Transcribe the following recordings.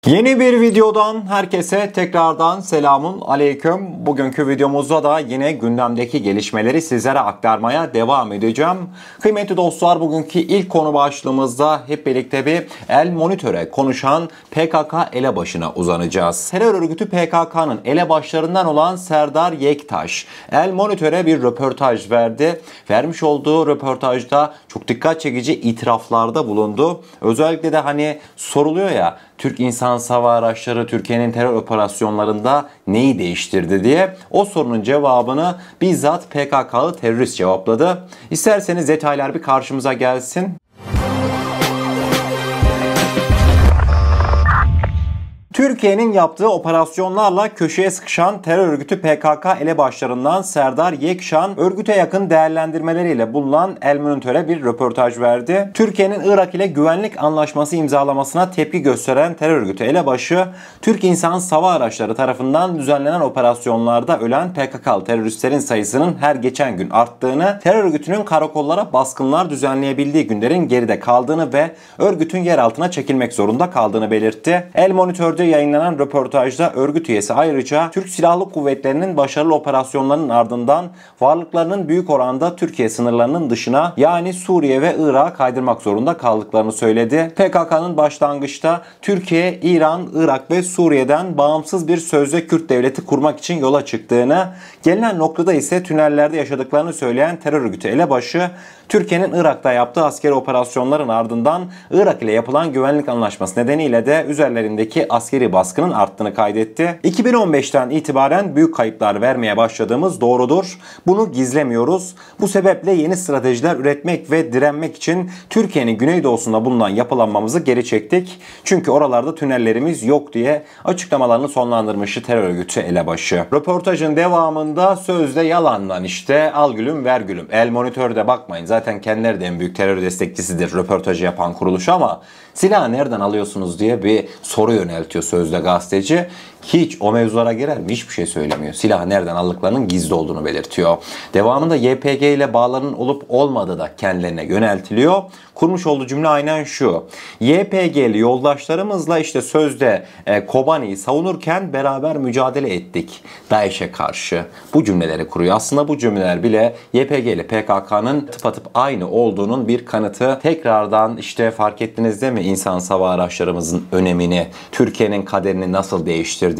Yeni bir videodan herkese tekrardan selamun aleyküm. Bugünkü videomuzda da yine gündemdeki gelişmeleri sizlere aktarmaya devam edeceğim. Kıymetli dostlar, bugünkü ilk konu başlığımızda hep birlikte bir El Monitör'e konuşan PKK elebaşına uzanacağız. Terör örgütü PKK'nın elebaşlarından olan Serdar Yektaş El Monitör'e bir röportaj verdi. Vermiş olduğu röportajda çok dikkat çekici itiraflarda bulundu. Özellikle de soruluyor ya, Türk İnsan Hava Araçları Türkiye'nin terör operasyonlarında neyi değiştirdi diye. O sorunun cevabını bizzat PKK'lı terörist cevapladı. İsterseniz detaylar bir karşımıza gelsin. Türkiye'nin yaptığı operasyonlarla köşeye sıkışan terör örgütü PKK elebaşlarından Serdar Yekşan, örgüte yakın değerlendirmeleriyle bulunan El Monitör'e bir röportaj verdi. Türkiye'nin Irak ile güvenlik anlaşması imzalamasına tepki gösteren terör örgütü elebaşı, Türk İnsan Hava Araçları tarafından düzenlenen operasyonlarda ölen PKK'lı teröristlerin sayısının her geçen gün arttığını, terör örgütünün karakollara baskınlar düzenleyebildiği günlerin geride kaldığını ve örgütün yer altına çekilmek zorunda kaldığını belirtti. El Monitör'de yayınlanan röportajda örgüt üyesi ayrıca Türk Silahlı Kuvvetleri'nin başarılı operasyonlarının ardından varlıklarının büyük oranda Türkiye sınırlarının dışına, yani Suriye ve Irak'a kaydırmak zorunda kaldıklarını söyledi. PKK'nın başlangıçta Türkiye, İran, Irak ve Suriye'den bağımsız bir sözde Kürt devleti kurmak için yola çıktığını, gelinen noktada ise tünellerde yaşadıklarını söyleyen terör örgütü elebaşı, Türkiye'nin Irak'ta yaptığı askeri operasyonların ardından Irak ile yapılan güvenlik anlaşması nedeniyle de üzerlerindeki askeri baskının arttığını kaydetti. 2015'ten itibaren büyük kayıplar vermeye başladığımız doğrudur. Bunu gizlemiyoruz. Bu sebeple yeni stratejiler üretmek ve direnmek için Türkiye'nin güneydoğusunda bulunan yapılanmamızı geri çektik. Çünkü oralarda tünellerimiz yok diye açıklamalarını sonlandırmıştı terör örgütü elebaşı. Röportajın devamında sözde yalandan al gülüm ver gülüm. El Monitör'de bakmayın, zaten kendileri de en büyük terör destekçisidir röportajı yapan kuruluş, ama silahı nereden alıyorsunuz diye bir soru yöneltiyor sözde gazeteci. Hiç o mevzulara girer mi? Hiçbir şey söylemiyor. Silahı nereden aldıklarının gizli olduğunu belirtiyor. Devamında YPG ile bağlarının olup olmadığı da kendilerine yöneltiliyor. Kurmuş olduğu cümle aynen şu: YPG'li yoldaşlarımızla sözde Kobani'yi savunurken beraber mücadele ettik DAEŞ'e karşı. Bu cümleleri kuruyor. Aslında bu cümleler bile YPG ile PKK'nın tıpatıp aynı olduğunun bir kanıtı. Tekrardan fark ettiniz değil mi insan hava araçlarımızın önemini, Türkiye'nin kaderini nasıl değiştirdiğini.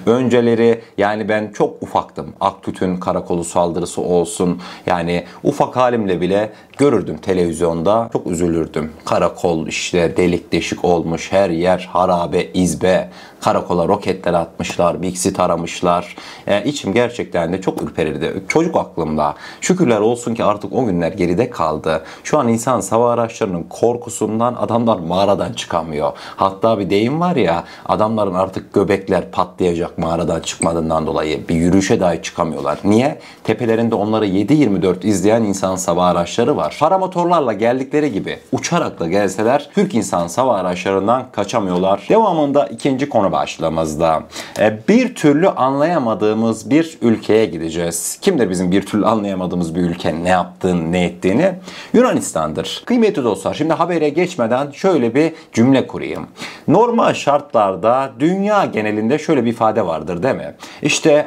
Önceleri ben çok ufaktım. Aktüt'ün karakolu saldırısı olsun. Ufak halimle bile görürdüm televizyonda. Çok üzülürdüm. Karakol delik deşik olmuş. Her yer harabe, izbe. Karakola roketler atmışlar, Bix'i taramışlar. İçim gerçekten de çok ürperirdi. Çocuk aklımda. Şükürler olsun ki artık o günler geride kaldı. Şu an insan hava araçlarının korkusundan adamlar mağaradan çıkamıyor. Hatta bir deyim var ya, adamların artık göbekler patlayacak mağaradan çıkmadığından dolayı. Bir yürüyüşe dahi çıkamıyorlar. Niye? Tepelerinde onları 7/24 izleyen insan hava araçları var. Paramotorlarla geldikleri gibi uçarak da gelseler Türk insan hava araçlarından kaçamıyorlar. Devamında ikinci konu başlamazda bir türlü anlayamadığımız bir ülkeye gideceğiz. Kimdir bizim bir türlü anlayamadığımız bir ülke ne yaptığını, ne ettiğini? Yunanistan'dır. Kıymetli dostlar, şimdi habere geçmeden şöyle bir cümle kurayım. Normal şartlarda dünya genelinde şöyle bir ifade vardır değil mi?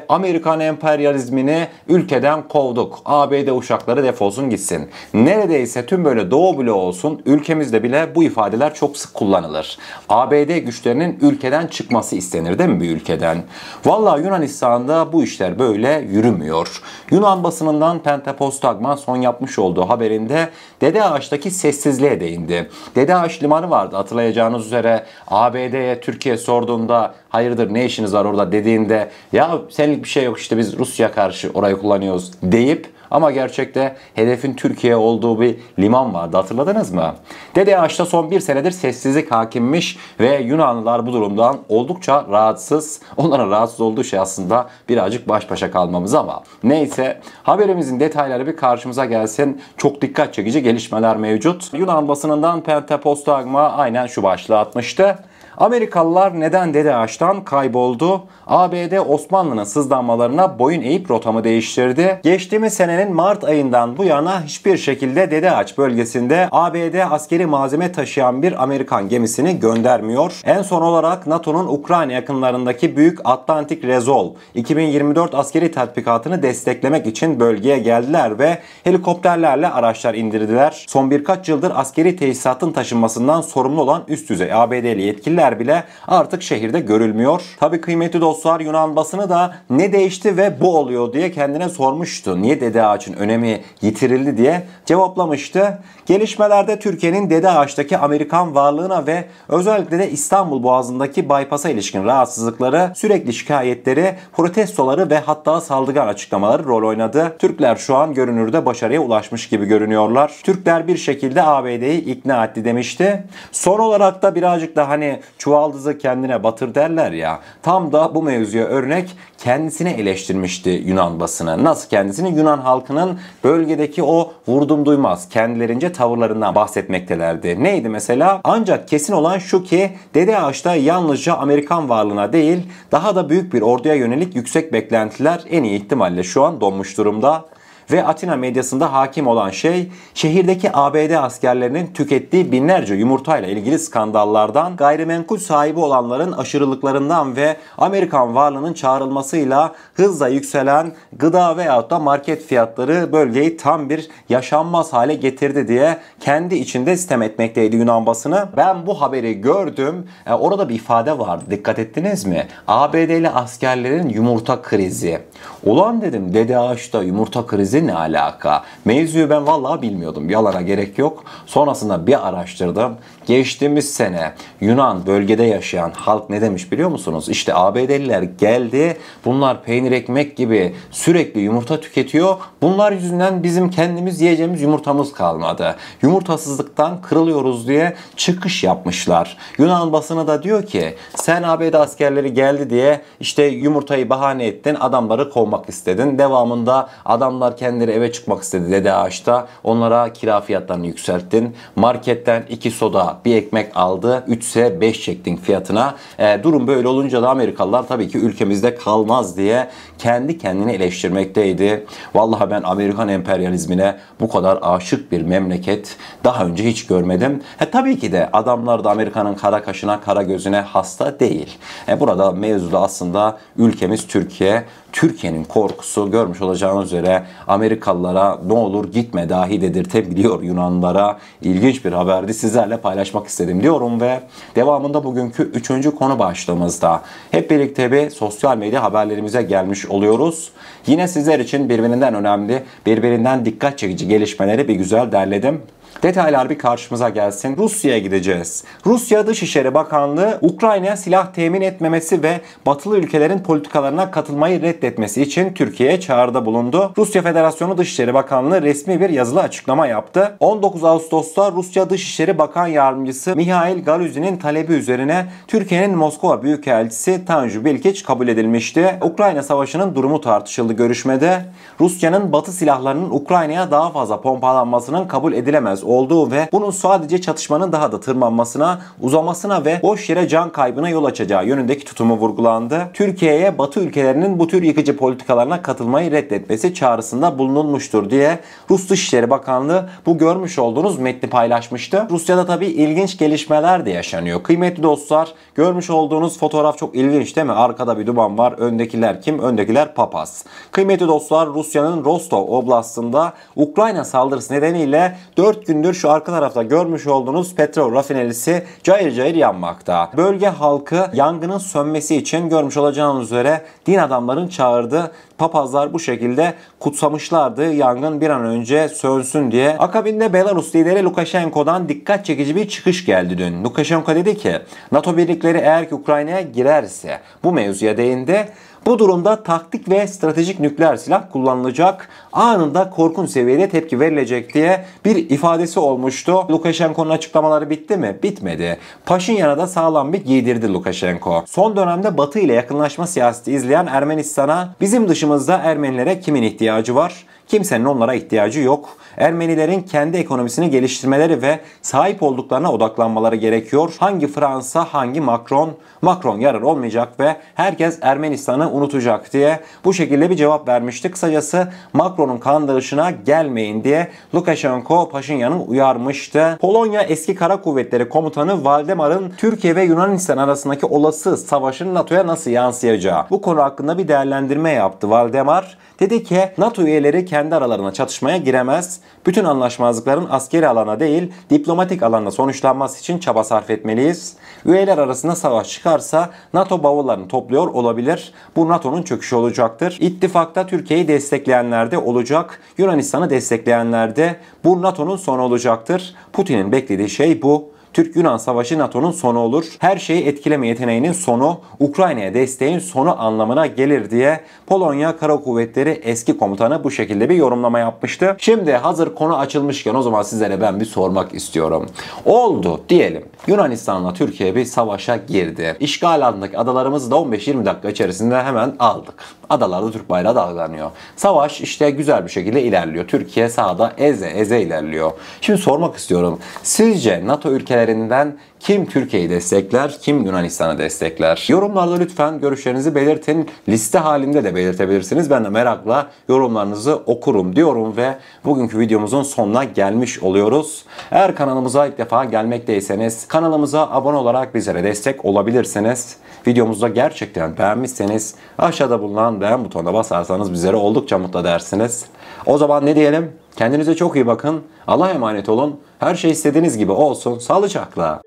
Amerikan emperyalizmini ülkeden kovduk. ABD uçakları defolsun gitsin. Neredeyse tüm böyle Doğu bloğu olsun, ülkemizde bile bu ifadeler çok sık kullanılır. ABD güçlerinin ülkeden çıkması istenir değil mi bir ülkeden? Vallahi Yunanistan'da bu işler böyle yürümüyor. Yunan basınından Pentapostagma son yapmış olduğu haberinde Dede Ağaç'taki sessizliğe değindi. Dede Ağaç limanı vardı, hatırlayacağınız üzere. ABD'ye Türkiye sorduğunda hayırdır ne işiniz var orada dediğinde, ya senlik bir şey yok biz Rusya karşı orayı kullanıyoruz deyip, ama gerçekte hedefin Türkiye olduğu bir liman vardı, hatırladınız mı? Dede Ağaç'ta son bir senedir sessizlik hakimmiş ve Yunanlılar bu durumdan oldukça rahatsız. Onların rahatsız olduğu şey aslında birazcık baş başa kalmamız, ama neyse, haberimizin detayları bir karşımıza gelsin. Çok dikkat çekici gelişmeler mevcut. Yunan basınından Pentapostagma aynen şu başlığı atmıştı. Amerikalılar neden Dede Ağaç'tan kayboldu? ABD Osmanlı'nın sızlanmalarına boyun eğip rotamı değiştirdi. Geçtiğimiz senenin Mart ayından bu yana hiçbir şekilde Dede Ağaç bölgesinde ABD askeri malzeme taşıyan bir Amerikan gemisini göndermiyor. En son olarak NATO'nun Ukrayna yakınlarındaki Büyük Atlantik Resolve 2024 askeri tatbikatını desteklemek için bölgeye geldiler ve helikopterlerle araçlar indirdiler. Son birkaç yıldır askeri tesisatın taşınmasından sorumlu olan üst düzey ABD'li yetkililer bile artık şehirde görülmüyor. Tabii kıymetli dostlar, Yunan basını da ne değişti ve bu oluyor diye kendine sormuştu. Niye Dede Ağaç'ın önemi yitirildi diye cevaplamıştı. Gelişmelerde Türkiye'nin Dede Ağaç'taki Amerikan varlığına ve özellikle de İstanbul Boğazı'ndaki bypass'a ilişkin rahatsızlıkları, sürekli şikayetleri, protestoları ve hatta saldırgan açıklamaları rol oynadı. Türkler şu an görünürde başarıya ulaşmış gibi görünüyorlar. Türkler bir şekilde ABD'yi ikna etti demişti. Son olarak da birazcık da hani çuvaldızı kendine batır derler ya. Tam da bu mevzuya örnek kendisini eleştirmişti Yunan basını. Nasıl kendisini? Yunan halkının bölgedeki o vurdum duymaz kendilerince tavırlarından bahsetmektelerdi. Neydi mesela? Ancak kesin olan şu ki Dede Ağaç'ta yalnızca Amerikan varlığına değil, daha da büyük bir orduya yönelik yüksek beklentiler en iyi ihtimalle şu an donmuş durumda. Ve Atina medyasında hakim olan şey, şehirdeki ABD askerlerinin tükettiği binlerce yumurtayla ilgili skandallardan, gayrimenkul sahibi olanların aşırılıklarından ve Amerikan varlığının çağrılmasıyla hızla yükselen gıda veyahut da market fiyatları bölgeyi tam bir yaşanmaz hale getirdi diye kendi içinde sitem etmekteydi Yunan basını. Ben bu haberi gördüm. Orada bir ifade vardı. Dikkat ettiniz mi? ABD'li askerlerin yumurta krizi. Ulan dedim, Dede Ağaç'ta yumurta krizi ne alaka? Mevzuyu ben vallahi bilmiyordum. Yalana gerek yok. Sonrasında bir araştırdım. Geçtiğimiz sene Yunan bölgede yaşayan halk ne demiş biliyor musunuz? İşte ABD'liler geldi. Bunlar peynir ekmek gibi sürekli yumurta tüketiyor. Bunlar yüzünden bizim kendimiz yiyeceğimiz yumurtamız kalmadı. Yumurtasızlıktan kırılıyoruz diye çıkış yapmışlar. Yunan basını da diyor ki sen ABD askerleri geldi diye işte yumurtayı bahane ettin. Adamları kovmak istedin. Devamında adamlar kendileri eve çıkmak istedi Dede Ağaç'ta. Onlara kira fiyatlarını yükselttin. Marketten 2 soda bir ekmek aldı. 3 ise 5 çektin fiyatına. Durum böyle olunca da Amerikalılar tabii ki ülkemizde kalmaz diye kendi kendini eleştirmekteydi. Vallahi ben Amerikan emperyalizmine bu kadar aşık bir memleket daha önce hiç görmedim. Tabii ki de adamlar da Amerika'nın kara kaşına, kara gözüne hasta değil. Burada mevzuda aslında ülkemiz Türkiye. Türkiye'nin korkusu görmüş olacağınız üzere Amerikalılara ne olur gitme dahi dedirtebiliyor Yunanlılara. İlginç bir haberdi, sizlerle paylaşmak istedim diyorum ve devamında bugünkü 3. konu başlığımızda hep birlikte bir sosyal medya haberlerimize gelmiş oluyoruz. Yine sizler için birbirinden önemli, birbirinden dikkat çekici gelişmeleri bir güzel derledim. Detaylar bir karşımıza gelsin. Rusya'ya gideceğiz. Rusya Dışişleri Bakanlığı Ukrayna'ya silah temin etmemesi ve batılı ülkelerin politikalarına katılmayı reddetmesi için Türkiye'ye çağrıda bulundu. Rusya Federasyonu Dışişleri Bakanlığı resmi bir yazılı açıklama yaptı. 19 Ağustos'ta Rusya Dışişleri Bakan Yardımcısı Mihail Galuzin'in talebi üzerine Türkiye'nin Moskova Büyükelçisi Tanju Bilgiç kabul edilmişti. Ukrayna Savaşı'nın durumu tartışıldı görüşmede. Rusya'nın Batı silahlarının Ukrayna'ya daha fazla pompalanmasının kabul edilemez olduğu ve bunun sadece çatışmanın daha da tırmanmasına, uzamasına ve boş yere can kaybına yol açacağı yönündeki tutumu vurgulandı. Türkiye'ye Batı ülkelerinin bu tür yıkıcı politikalarına katılmayı reddetmesi çağrısında bulunulmuştur diye Rus Dışişleri Bakanlığı bu görmüş olduğunuz metni paylaşmıştı. Rusya'da tabii ilginç gelişmeler de yaşanıyor. Kıymetli dostlar, görmüş olduğunuz fotoğraf çok ilginç değil mi? Arkada bir duman var. Öndekiler kim? Öndekiler papaz. Kıymetli dostlar, Rusya'nın Rostov Oblast'ında Ukrayna saldırısı nedeniyle 4 gündür şu arka tarafta görmüş olduğunuz petrol rafinerisi cayır cayır yanmakta. Bölge halkı yangının sönmesi için görmüş olacağınız üzere din adamların çağırdığı papazlar bu şekilde kutsamışlardı yangın bir an önce sönsün diye. Akabinde Belarus lideri Lukashenko'dan dikkat çekici bir çıkış geldi dün. Lukashenko dedi ki NATO birlikleri eğer ki Ukrayna'ya girerse bu mevzuya değindi. Bu durumda taktik ve stratejik nükleer silah kullanılacak, anında korkunç seviyede tepki verilecek diye bir ifadesi olmuştu. Lukashenko'nun açıklamaları bitti mi? Bitmedi. Paşinyan'a da sağlam bir giydirdi Lukashenko. Son dönemde Batı ile yakınlaşma siyaseti izleyen Ermenistan'a bizim dışımızda Ermenilere kimin ihtiyacı var? Kimsenin onlara ihtiyacı yok. Ermenilerin kendi ekonomisini geliştirmeleri ve sahip olduklarına odaklanmaları gerekiyor. Hangi Fransa, hangi Macron? Macron yarın olmayacak ve herkes Ermenistan'ı unutacak diye bu şekilde bir cevap vermişti. Kısacası Macron'un kandırışına gelmeyin diye Lukashenko Paşinyan'ı uyarmıştı. Polonya Eski Kara Kuvvetleri Komutanı Valdemar'ın Türkiye ve Yunanistan arasındaki olası savaşın NATO'ya nasıl yansıyacağı bu konu hakkında bir değerlendirme yaptı Valdemar. Dedi ki NATO üyeleri kendi aralarına çatışmaya giremez. Bütün anlaşmazlıkların askeri alana değil diplomatik alanda sonuçlanması için çaba sarf etmeliyiz. Üyeler arasında savaş çıkarsa NATO bavullarını topluyor olabilir. Bu NATO'nun çöküşü olacaktır. İttifakta Türkiye'yi destekleyenler de olacak. Yunanistan'ı destekleyenler de bu NATO'nun sonu olacaktır. Putin'in beklediği şey bu. Türk-Yunan Savaşı NATO'nun sonu olur. Her şeyi etkileme yeteneğinin sonu, Ukrayna'ya desteğin sonu anlamına gelir diye Polonya Kara Kuvvetleri eski komutanı bu şekilde bir yorumlama yapmıştı. Şimdi hazır konu açılmışken o zaman sizlere ben bir sormak istiyorum. Oldu diyelim. Yunanistan'la Türkiye bir savaşa girdi. İşgal altındaki adalarımızı da 15-20 dakika içerisinde hemen aldık. Adalarda Türk bayrağı dalgalanıyor. Savaş işte güzel bir şekilde ilerliyor. Türkiye sahada eze ilerliyor. Şimdi sormak istiyorum. Sizce NATO ülkelerinden kim Türkiye'yi destekler, kim Yunanistan'ı destekler? Yorumlarda lütfen görüşlerinizi belirtin. Liste halinde de belirtebilirsiniz. Ben de merakla yorumlarınızı okurum diyorum ve bugünkü videomuzun sonuna gelmiş oluyoruz. Eğer kanalımıza ilk defa gelmekteyseniz kanalımıza abone olarak bizlere destek olabilirsiniz. Videomuzu gerçekten beğenmişseniz aşağıda bulunan beğen butonuna basarsanız bizlere oldukça mutlu edersiniz. O zaman ne diyelim? Kendinize çok iyi bakın. Allah'a emanet olun. Her şey istediğiniz gibi olsun. Sağlıcakla.